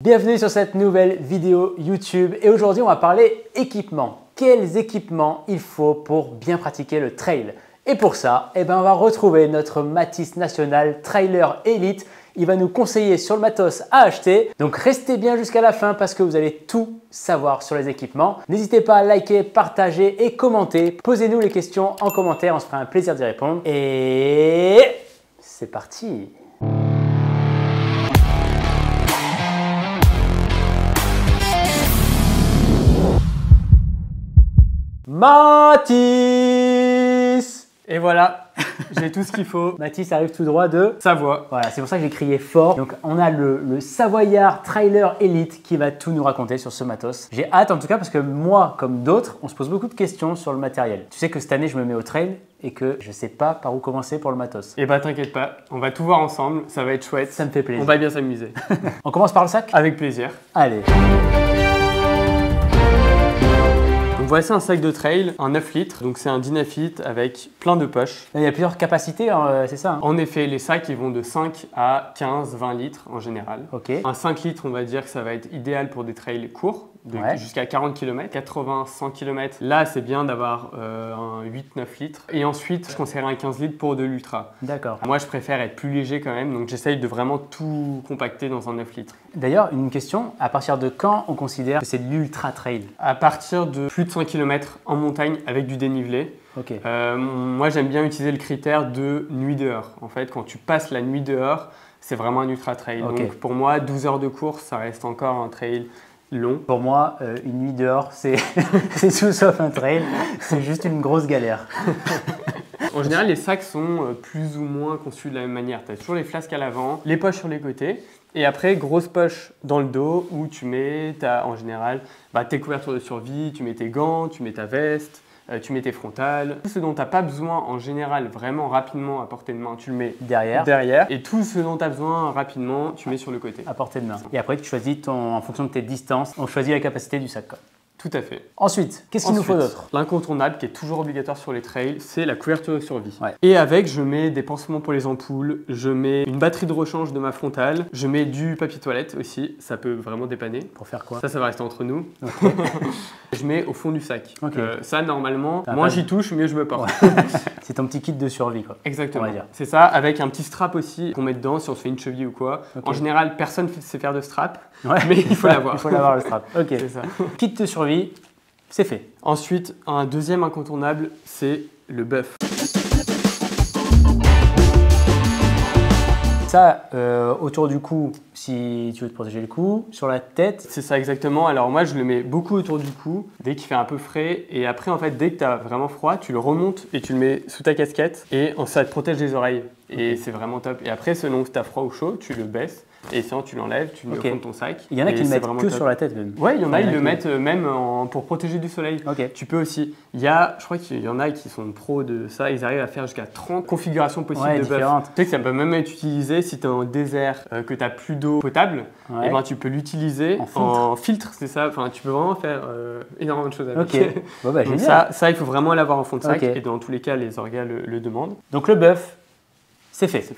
Bienvenue sur cette nouvelle vidéo YouTube et aujourd'hui on va parler équipement. Quels équipements il faut pour bien pratiquer le trail? Et pour ça, on va retrouver notre Mathis National Trailer Elite. Il va nous conseiller sur le matos à acheter. Donc restez bien jusqu'à la fin parce que vous allez tout savoir sur les équipements. N'hésitez pas à liker, partager et commenter. Posez-nous les questions en commentaire, on se fera un plaisir d'y répondre. Et c'est parti! Mathis! Et voilà, j'ai tout ce qu'il faut. Mathis arrive tout droit de Savoie. Voilà, c'est pour ça que j'ai crié fort. Donc on a le Savoyard Trailer Elite qui va tout nous raconter sur ce matos. J'ai hâte en tout cas parce que moi, comme d'autres, on se pose beaucoup de questions sur le matériel. Tu sais que cette année, je me mets au trail et que je sais pas par où commencer pour le matos. Et bah t'inquiète pas, on va tout voir ensemble, ça va être chouette. Ça me fait plaisir. On va bien s'amuser. On commence par le sac? Avec plaisir. Allez. Donc voici un sac de trail, un 9 litres, donc c'est un Dynafit avec plein de poches. Il y a plusieurs capacités, hein, c'est ça hein? En effet, les sacs ils vont de 5 à 15-20 litres en général. Ok. Un 5 litres, on va dire que ça va être idéal pour des trails courts, jusqu'à 40 km, 80-100 km. Là, c'est bien d'avoir un 8-9 litres. Et ensuite, je conseillerais un 15 litres pour de l'ultra. D'accord. Moi, je préfère être plus léger quand même, donc j'essaye de vraiment tout compacter dans un 9 litres. D'ailleurs, une question, à partir de quand on considère que c'est de l'ultra trail? À partir de plus de 100 km en montagne avec du dénivelé. Ok. Moi, j'aime bien utiliser le critère de nuit dehors. En fait, quand tu passes la nuit dehors, c'est vraiment un ultra trail. Okay. Donc pour moi, 12 heures de course, ça reste encore un trail long. Pour moi, une nuit dehors, c'est tout sauf un trail, c'est juste une grosse galère. En général, les sacs sont plus ou moins conçus de la même manière. Tu as toujours les flasques à l'avant, les poches sur les côtés, et après, grosse poche dans le dos où tu mets, en général, tes couvertures de survie, tu mets tes gants, tu mets ta veste, tu mets tes frontales. Tout ce dont tu n'as pas besoin en général vraiment rapidement à portée de main, tu le mets derrière. Et tout ce dont tu as besoin rapidement, tu mets sur le côté. À portée de main. Et après, tu choisis en fonction de tes distances, on choisit la capacité du sac. Quoi. Tout à fait. Ensuite, qu'est-ce qu'il nous faut d'autre? L'incontournable qui est toujours obligatoire sur les trails, c'est la couverture de survie. Ouais. Et avec, je mets des pansements pour les ampoules, je mets une batterie de rechange de ma frontale, je mets du papier toilette aussi, ça peut vraiment dépanner. Pour faire quoi? Ça va rester entre nous. Okay. Je mets au fond du sac. Okay. Ça, normalement, moins j'y touche, mieux je me porte. Ouais. C'est ton petit kit de survie, quoi. Exactement. C'est ça, avec un petit strap aussi qu'on met dedans si on se fait une cheville ou quoi. Okay. En général, personne ne sait faire de strap, mais il faut l'avoir. Il faut l'avoir, le strap. Ok. C'est ça. Kit de survie. C'est fait. Ensuite, un deuxième incontournable, c'est le buff. Ça, autour du cou, si tu veux te protéger le cou, sur la tête. C'est ça exactement. Alors moi, je le mets beaucoup autour du cou, dès qu'il fait un peu frais. Et après, en fait, dès que tu as vraiment froid, tu le remontes et tu le mets sous ta casquette. Et ça te protège les oreilles. Et c'est vraiment top. Et après, selon si tu as froid ou chaud, tu le baisses. Et sinon, tu l'enlèves, tu le mets au fond de ton sac. Il y en a qui le mettent que top. Sur la tête même. Ouais, il y en a, ils le mettent même pour protéger du soleil. Okay. Tu peux aussi. Je crois qu'il y en a qui sont pros de ça. Ils arrivent à faire jusqu'à 30 configurations possibles de buff. Tu sais que ça peut même être utilisé si tu es en désert, que tu n'as plus d'eau potable. Ouais. Et ben, tu peux l'utiliser en filtre. C'est ça. Enfin, tu peux vraiment faire énormément de choses avec. Ok. Bon, bah, donc ça, il faut vraiment l'avoir en fond de sac. Okay. Et dans tous les cas, les orgas le demandent. Donc le buff, c'est fait.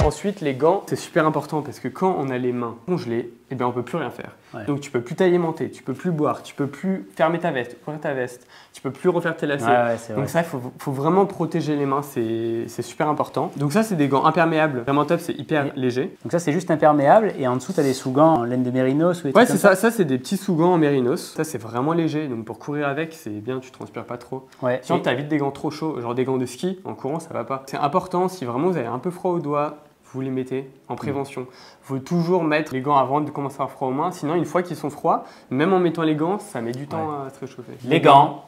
Ensuite, les gants, c'est super important parce que quand on a les mains congelées, on ne peut plus rien faire. Ouais. Donc, tu ne peux plus t'alimenter, tu ne peux plus boire, tu ne peux plus fermer ta veste, ouvrir ta veste, tu ne peux plus refaire tes lacets. Ouais, donc ça, il faut vraiment protéger les mains, c'est super important. Donc ça, c'est des gants imperméables, vraiment top, c'est hyper léger. Donc ça, c'est juste imperméable et en dessous, tu as des sous-gants en laine de mérinos ou des trucs comme ça. Ça, c'est des petits sous-gants en mérinos. Ça, c'est vraiment léger, donc pour courir avec, c'est bien, tu ne transpires pas trop. Ouais. Sinon, tu as vite des gants trop chauds, genre des gants de ski, en courant, ça ne va pas. C'est important, si vraiment vous avez un peu froid aux doigts, vous les mettez en prévention. Il faut toujours mettre les gants avant de commencer à avoir froid aux mains. Sinon, une fois qu'ils sont froids, même en mettant les gants, ça met du temps à se réchauffer. Les gants,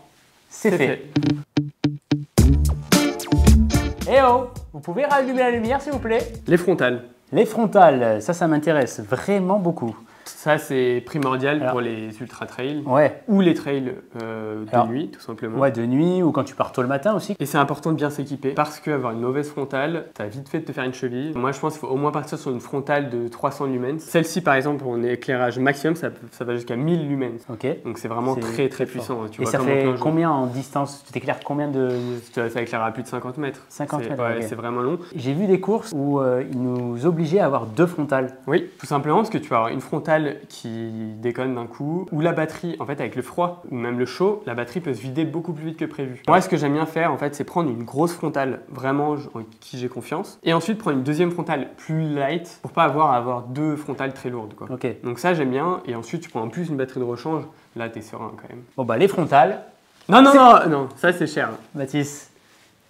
c'est fait. Eh oh, vous pouvez rallumer la lumière, s'il vous plaît? Les frontales. Les frontales, ça m'intéresse vraiment beaucoup. Ça, c'est primordial pour les ultra trails Ouais. ou les trails de nuit, tout simplement. Ouais, de nuit ou quand tu pars tôt le matin aussi. Et c'est important de bien s'équiper parce qu'avoir une mauvaise frontale, t'as vite fait de te faire une cheville. Moi, je pense qu'il faut au moins partir sur une frontale de 300 lumens. Celle-ci, par exemple, en éclairage maximum, ça va jusqu'à 1000 lumens. Ok. Donc c'est vraiment très puissant. Tu et vois ça fait combien en distance? Tu t'éclaires combien de... Ça éclaire à plus de 50 mètres. 50 mètres, ouais, okay. C'est vraiment long. J'ai vu des courses où ils nous obligeaient à avoir 2 frontales. Oui, tout simplement parce que tu vas avoir une frontale qui déconne d'un coup, ou la batterie, en fait, avec le froid ou même le chaud, la batterie peut se vider beaucoup plus vite que prévu. Moi, ce que j'aime bien faire, en fait, c'est prendre une grosse frontale, vraiment en qui j'ai confiance, et ensuite prendre une deuxième frontale plus light pour pas avoir à avoir 2 frontales très lourdes, quoi. Ok. Donc ça, j'aime bien, et ensuite, tu prends en plus une batterie de rechange, là, t'es serein quand même. Bon, bah, les frontales. Non, ça, c'est cher. Mathis.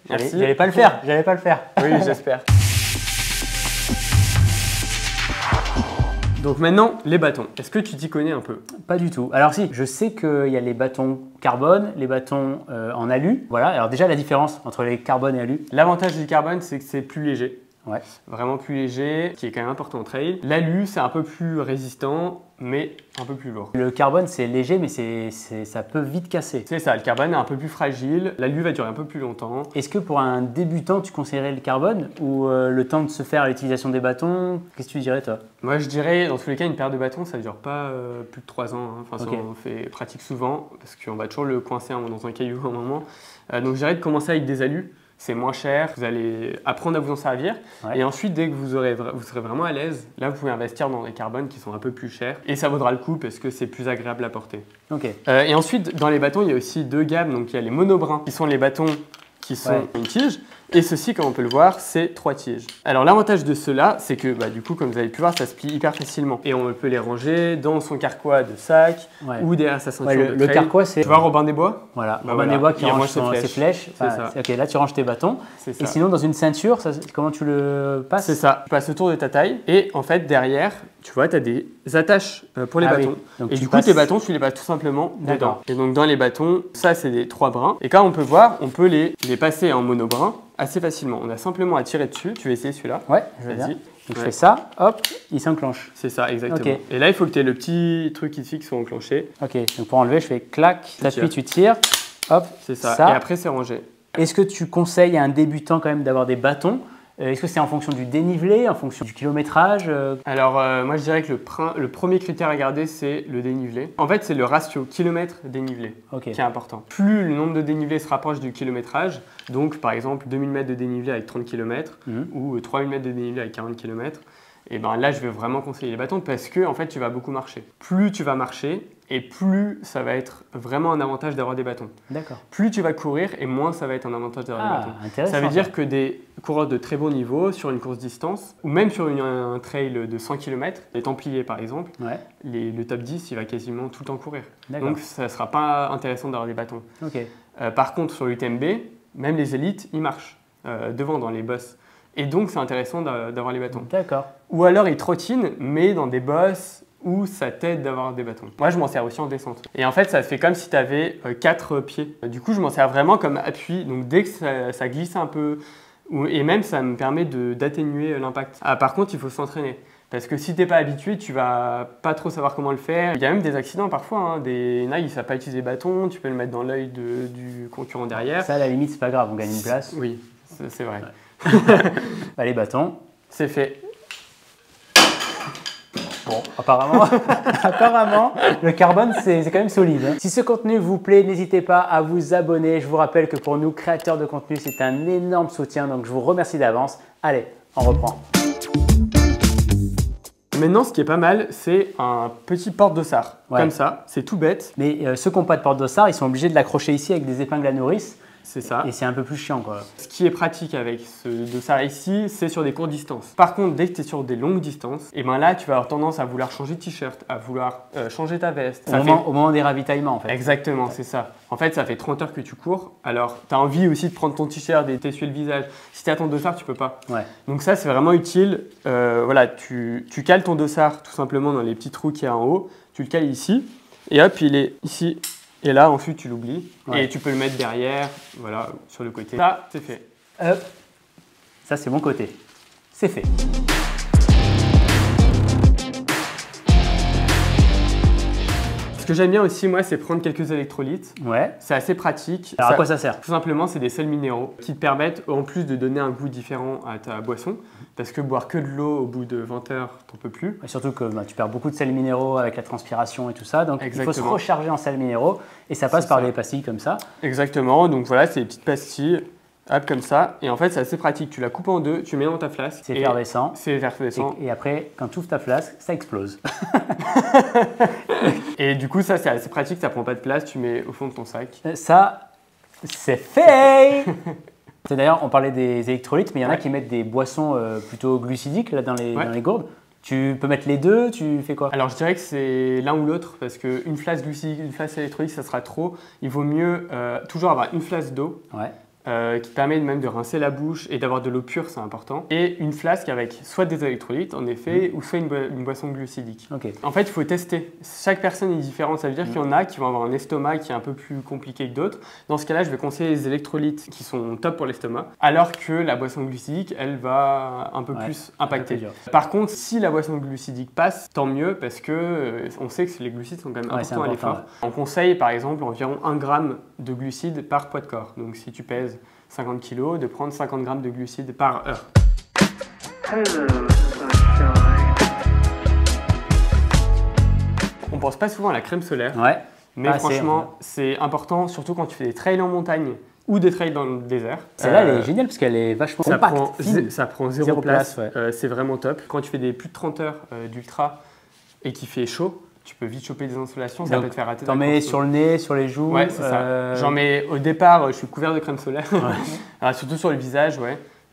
Merci. J'allais pas le faire, Oui, j'espère. Donc maintenant, les bâtons. Est-ce que tu t'y connais un peu? Pas du tout. Alors si, je sais qu'il y a les bâtons carbone, les bâtons en alu. Voilà, alors déjà la différence entre les carbone et alu. L'avantage du carbone, c'est que c'est plus léger. Ouais. Vraiment plus léger, qui est quand même important en trail. L'alu, c'est un peu plus résistant, mais un peu plus lourd. Le carbone, c'est léger, mais ça peut vite casser. C'est ça, le carbone est un peu plus fragile, l'alu va durer un peu plus longtemps. Est-ce que pour un débutant, tu conseillerais le carbone ou le temps de se faire l'utilisation des bâtons? Qu'est-ce que tu dirais, toi? Moi, je dirais, dans tous les cas, une paire de bâtons, ça ne dure pas plus de 3 ans. Hein. Enfin, Okay. ça, on fait pratique souvent, parce qu'on va toujours le coincer dans un caillou à un moment. Donc, je dirais de commencer avec des alus. C'est moins cher, vous allez apprendre à vous en servir. Ouais. Et ensuite, dès que vous serez vraiment à l'aise, là, vous pouvez investir dans des carbones qui sont un peu plus chers. Et ça vaudra le coup parce que c'est plus agréable à porter. Okay. Et ensuite, dans les bâtons, il y a aussi 2 gammes. Donc, il y a les monobrins, qui sont les bâtons qui sont une tige. Et ceci, comme on peut le voir, c'est 3 tiges. Alors l'avantage de ceux-là, c'est que du coup, comme vous avez pu voir, ça se plie hyper facilement. Et on peut les ranger dans son carquois de sac ou derrière sa ceinture de trail. Le carquois, c'est... Tu vois Robin des Bois? Voilà, Robin des Bois qui range ses flèches. C'est ça. Ok, là tu ranges tes bâtons. C'est ça. Et sinon, dans une ceinture, comment tu le passes? C'est ça. Tu passes autour de ta taille. Et en fait, derrière, tu vois, tu as des attaches pour les bâtons. Oui. Donc, et du coup, tes bâtons, tu les passes tout simplement dedans. Et donc, dans les bâtons, ça, c'est des 3 brins. Et comme on peut voir, on peut les passer en monobrin assez facilement. On a simplement à tirer dessus. Tu veux essayer celui-là? Ouais, je vais bien. Donc, je fais ça, hop, il s'enclenche. C'est ça, exactement. Okay. Et là, il faut que tu aies le petit truc ici qui soit enclenché. Ok, donc pour enlever, je fais clac, t'appuies, tu tires, hop. C'est ça. Et après, c'est rangé. Est-ce que tu conseilles à un débutant quand même d'avoir des bâtons? Est-ce que c'est en fonction du dénivelé, en fonction du kilométrage? Alors, moi, je dirais que le premier critère à garder, c'est le dénivelé. En fait, c'est le ratio kilomètre-dénivelé qui est important. Plus le nombre de dénivelés se rapproche du kilométrage, donc par exemple 2000 mètres de dénivelé avec 30 km ou 3000 mètres de dénivelé avec 40 km, et ben là, je vais vraiment conseiller les bâtons parce que en fait, tu vas beaucoup marcher. Plus tu vas marcher, et plus ça va être vraiment un avantage d'avoir des bâtons. D'accord. Plus tu vas courir et moins ça va être un avantage d'avoir des bâtons. Intéressant. Ça veut dire que des coureurs de très bon niveau sur une course distance ou même sur un trail de 100 km, les Templiers par exemple, le top 10 il va quasiment tout le temps courir. Donc ça ne sera pas intéressant d'avoir des bâtons. Okay. Par contre sur l'UTMB, même les élites ils marchent devant dans les bosses. Et donc c'est intéressant d'avoir les bâtons. D'accord. Ou alors ils trottinent mais dans des bosses où ça t'aide d'avoir des bâtons. Moi, je m'en sers aussi en descente. Et en fait, ça fait comme si tu avais 4 pieds. Du coup, je m'en sers vraiment comme appui. Donc, dès que ça glisse un peu, et même ça me permet d'atténuer l'impact. Par contre, il faut s'entraîner. Parce que si tu n'es pas habitué, tu vas pas trop savoir comment le faire. Il y a même des accidents parfois. Hein. Des nags, ils ne savent pas utiliser les bâtons. Tu peux le mettre dans l'œil du concurrent derrière. Ça, à la limite, c'est pas grave. On gagne une place. Oui, c'est vrai. Ouais. Les bâtons. C'est fait. Bon, apparemment, le carbone, c'est quand même solide. Hein. Si ce contenu vous plaît, n'hésitez pas à vous abonner. Je vous rappelle que pour nous, créateurs de contenu, c'est un énorme soutien. Donc, je vous remercie d'avance. Allez, on reprend. Maintenant, ce qui est pas mal, c'est un petit porte-dossard. Comme ça, c'est tout bête. Mais ceux qui n'ont pas de porte-dossard, ils sont obligés de l'accrocher ici avec des épingles à nourrice. C'est ça. Et c'est un peu plus chiant, quoi. Ce qui est pratique avec ce dossard ici, c'est sur des courtes distances. Par contre, dès que tu es sur des longues distances, et ben là, tu vas avoir tendance à vouloir changer de t-shirt, à vouloir changer ta veste. Au moment des ravitaillements, en fait. Exactement, c'est ça. En fait, ça fait 30 heures que tu cours. Alors, tu as envie aussi de prendre ton t-shirt et t'essuyer le visage. Si tu as ton dossard, tu peux pas. Ouais. Donc ça, c'est vraiment utile. Voilà, tu cales ton dossard tout simplement dans les petits trous qu'il y a en haut. Tu le cales ici. Et hop, il est ici. Et là, ensuite, tu l'oublies. Et tu peux le mettre derrière, voilà, sur le côté. Ça, c'est fait. Hop. Ça, c'est mon côté. C'est fait. Ce que j'aime bien aussi, moi, c'est prendre quelques électrolytes. Ouais. C'est assez pratique. Alors à quoi ça sert? Tout simplement, c'est des sels minéraux qui te permettent, en plus de donner un goût différent à ta boisson, parce que boire que de l'eau au bout de 20 heures, t'en peux plus. Et surtout que tu perds beaucoup de sels minéraux avec la transpiration et tout ça, donc il faut se recharger en sels minéraux et ça passe par des pastilles comme ça. Exactement, donc voilà, c'est des petites pastilles. Hop, comme ça, et en fait c'est assez pratique, tu la coupes en deux, tu mets dans ta flasque. C'est effervescent. C'est effervescent. Et après, quand tu ouvres ta flasque, ça explose. Et du coup, ça c'est assez pratique, ça prend pas de place, tu mets au fond de ton sac. Ça, c'est fait. C'est d'ailleurs, on parlait des électrolytes, mais il y en a qui mettent des boissons plutôt glucidiques là, dans les gourdes. Tu peux mettre les deux, tu fais quoi? Alors je dirais que c'est l'un ou l'autre, parce qu'une flasque glucidique, une flasque électrolyte, ça sera trop. Il vaut mieux toujours avoir une flasque d'eau. Ouais. Qui permet même de rincer la bouche et d'avoir de l'eau pure, c'est important. Et une flasque avec soit des électrolytes, en effet, ou soit une boisson glucidique. Okay. En fait, il faut tester. Chaque personne est différente. Ça veut dire qu'il y en a qui vont avoir un estomac qui est un peu plus compliqué que d'autres. Dans ce cas-là, je vais conseiller les électrolytes qui sont top pour l'estomac, alors que la boisson glucidique, elle va un peu plus impacter. Par contre, si la boisson glucidique passe, tant mieux, parce que on sait que les glucides sont quand même importants à l'effort. On conseille, par exemple, environ 1 gramme de glucides par poids de corps. Donc, si tu pèses 50 kg, de prendre 50 grammes de glucides par heure. On pense pas souvent à la crème solaire, mais franchement, c'est important, surtout quand tu fais des trails en montagne ou des trails dans le désert. Celle-là, elle est géniale parce qu'elle est vachement compacte. Ça prend zéro place, c'est vraiment top. Quand tu fais des plus de 30 heures d'ultra et qu'il fait chaud, tu peux vite choper des insolations, ça peut te faire rater. T'en mets sur le nez, sur les joues? Ouais, c'est ça. J'en mets au départ, je suis couvert de crème solaire. Alors, surtout sur le visage,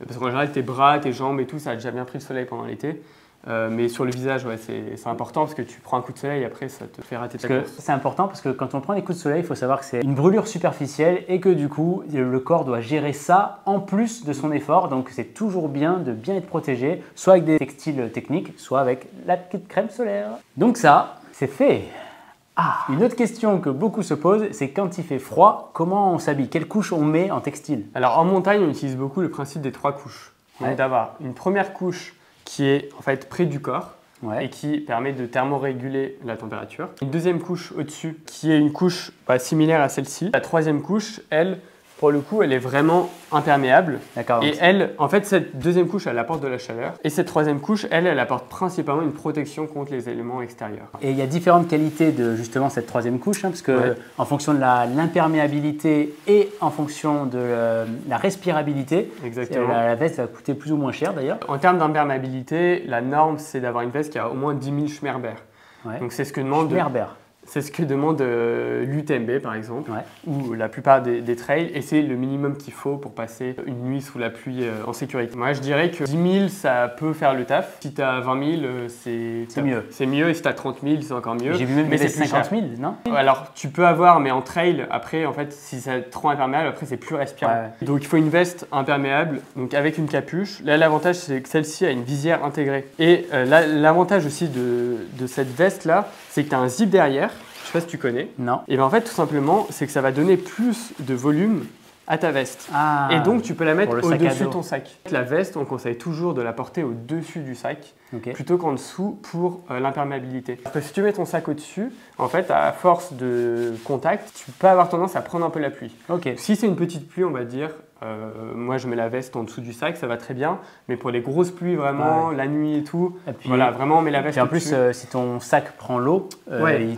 parce qu'en général, tes bras, tes jambes et tout, ça a déjà bien pris le soleil pendant l'été. Mais sur le visage, c'est important parce que tu prends un coup de soleil et après, ça te fait rater ta course. C'est important parce que quand on prend des coups de soleil, il faut savoir que c'est une brûlure superficielle et que du coup, le corps doit gérer ça en plus de son effort. Donc, c'est toujours bien de bien être protégé, soit avec des textiles techniques, soit avec la petite crème solaire. Donc ça, c'est fait. Une autre question que beaucoup se posent, c'est quand il fait froid, comment on s'habille? Quelle couche on met en textile? Alors en montagne, on utilise beaucoup le principe des 3 couches. Donc d'avoir une première couche qui est en fait près du corps et qui permet de thermoréguler la température. Une deuxième couche au-dessus qui est une couche similaire à celle-ci. La troisième couche, elle, pour le coup, elle est vraiment imperméable. D'accord. Et elle, en fait, cette deuxième couche, elle apporte de la chaleur. Et cette troisième couche, elle apporte principalement une protection contre les éléments extérieurs. Et il y a différentes qualités de justement cette troisième couche, parce que en fonction de l'imperméabilité et en fonction de la respirabilité, la veste va coûter plus ou moins cher d'ailleurs. En termes d'imperméabilité, la norme, c'est d'avoir une veste qui a au moins 10 000 Schmerber. Donc c'est ce que demande... C'est ce que demande l'UTMB par exemple, ou la plupart des trails, et c'est le minimum qu'il faut pour passer une nuit sous la pluie en sécurité. Moi je dirais que 10 000 ça peut faire le taf. Si tu as 20 000, c'est mieux. C'est mieux, et si tu as 30 000, c'est encore mieux. J'ai vu même des 50 000, non? Alors tu peux avoir, mais en trail, après en fait, si c'est trop imperméable, après c'est plus respirable. Donc il faut une veste imperméable, donc avec une capuche. Là l'avantage c'est que celle-ci a une visière intégrée. Et l'avantage aussi de cette veste là, c'est que tu as un zip derrière. Je sais pas si tu connais. Non. Et bien en fait, tout simplement, c'est que ça va donner plus de volume à ta veste. Et donc, tu peux la mettre au-dessus de ton sac. La veste, on conseille toujours de la porter au-dessus du sac plutôt qu'en dessous pour l'imperméabilité. Parce que si tu mets ton sac au-dessus, en fait, à force de contact, tu peux avoir tendance à prendre un peu la pluie. Si c'est une petite pluie, on va dire, moi je mets la veste en dessous du sac, ça va très bien. Mais pour les grosses pluies, vraiment, la nuit et tout, voilà, vraiment, on met la veste au-dessus. Et en plus, si ton sac prend l'eau,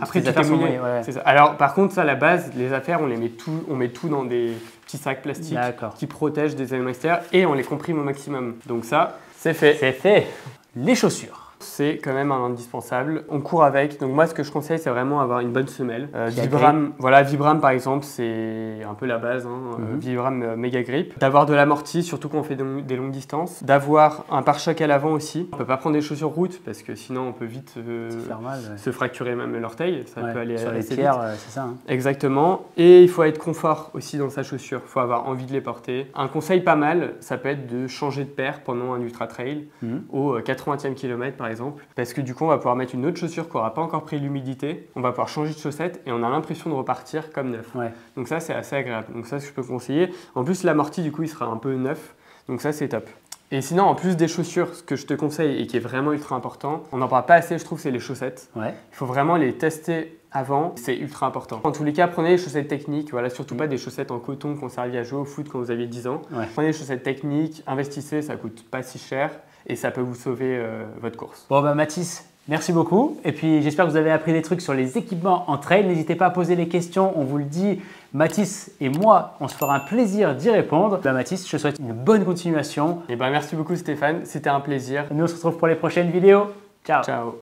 après tu t'es mouillé. Alors, par contre, ça, la base, les affaires, on met tout dans des petits sacs plastiques qui protègent des éléments extérieurs et on les comprime au maximum. Donc ça, c'est fait. C'est fait. Les chaussures. C'est quand même un indispensable. On court avec. Donc moi, ce que je conseille, c'est vraiment avoir une bonne semelle. Vibram, Vibram par exemple, c'est un peu la base. Vibram Mega Grip. D'avoir de l'amorti, surtout quand on fait des longues distances. D'avoir un pare-choc à l'avant aussi. On peut pas prendre des chaussures route parce que sinon on peut vite se fracturer même l'orteil. Ça peut aller sur les assez tiers, c'est ça. Exactement. Et il faut être confort aussi dans sa chaussure. Il faut avoir envie de les porter. Un conseil pas mal, ça peut être de changer de paire pendant un ultra trail au 80e kilomètre par exemple, parce que du coup on va pouvoir mettre une autre chaussure qui n'aura pas encore pris l'humidité, on va pouvoir changer de chaussette et on a l'impression de repartir comme neuf. Donc ça c'est assez agréable, donc ça je peux conseiller. En plus l'amorti du coup il sera un peu neuf, donc ça c'est top. Et sinon, en plus des chaussures, ce que je te conseille et qui est vraiment ultra important, on n'en parle pas assez, je trouve, c'est les chaussettes. Il faut vraiment les tester avant, c'est ultra important. En tous les cas, prenez les chaussettes techniques, voilà, surtout pas des chaussettes en coton qui ont servi à jouer au foot quand vous aviez 10 ans. Ouais. Prenez les chaussettes techniques, investissez, ça coûte pas si cher et ça peut vous sauver votre course. Bon bah Mathis, merci beaucoup. Et puis j'espère que vous avez appris des trucs sur les équipements en trail. N'hésitez pas à poser les questions, on vous le dit. Mathis et moi, on se fera un plaisir d'y répondre. Bah Mathis, je te souhaite une bonne continuation. Et ben merci beaucoup Stéphane, c'était un plaisir. Nous on se retrouve pour les prochaines vidéos. Ciao. Ciao.